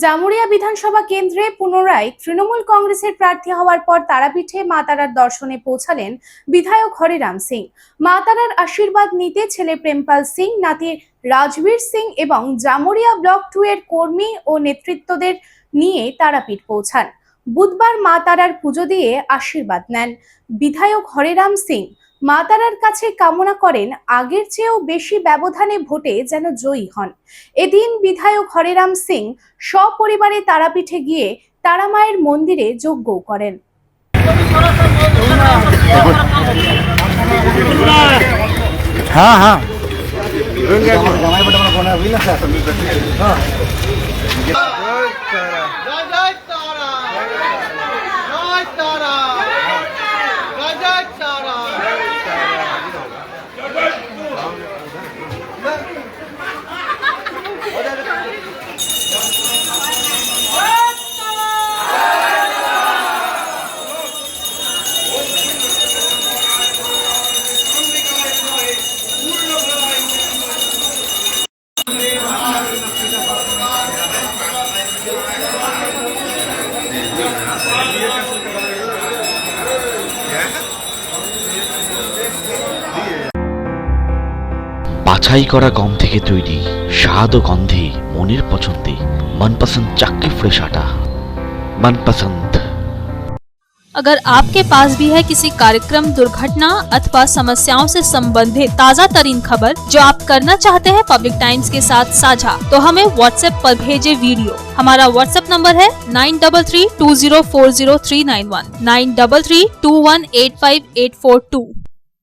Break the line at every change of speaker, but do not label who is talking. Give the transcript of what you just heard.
জামুরিয়া বিধানসভা কেন্দ্রে পুনরায় তৃণমূল কংগ্রেসের প্রার্থী হওয়ার পর তারাপীঠে মা তারার দর্শনে পৌঁছালেন বিধায়ক হরিরাম সিং। মা তারার আশীর্বাদ নিতে ছেলে প্রেমপাল সিং, নাতি রাজবীর সিং এবং জামুরিয়া ব্লক 2 এর কর্মী ও নেতৃত্বদের নিয়ে তারাপীঠ পৌঁছান। বুধবার মা তারার পুজো দিয়ে আশীর্বাদ নেন। বিধায়ক হরিরাম সিং মা তারার কাছে কামনা করেন আগের চেয়েও বেশি ব্যবধানে ভোটে যেন জয়ী হন। এদিন বিধায়ক হরিরাম সিং সপরিবারে তারাপীঠে গিয়ে তারা মায়ের মন্দিরে যজ্ঞ করেন।
हाँ हाँ
বাছাই করা গম থেকে তৈরি স্বাদ ও গন্ধে মনের পছন্দে मनपसंद चक्की फ्रेश आटा मनपसंद।
अगर आपके पास भी है किसी कार्यक्रम, दुर्घटना अथवा समस्याओं से संबंधित ताज़ा तरीन खबर जो आप करना चाहते हैं पब्लिक टाइम्स के साथ साझा, तो हमें व्हाट्सएप पर भेजे वीडियो। हमारा व्हाट्सएप नंबर है 9332040391 9332185842।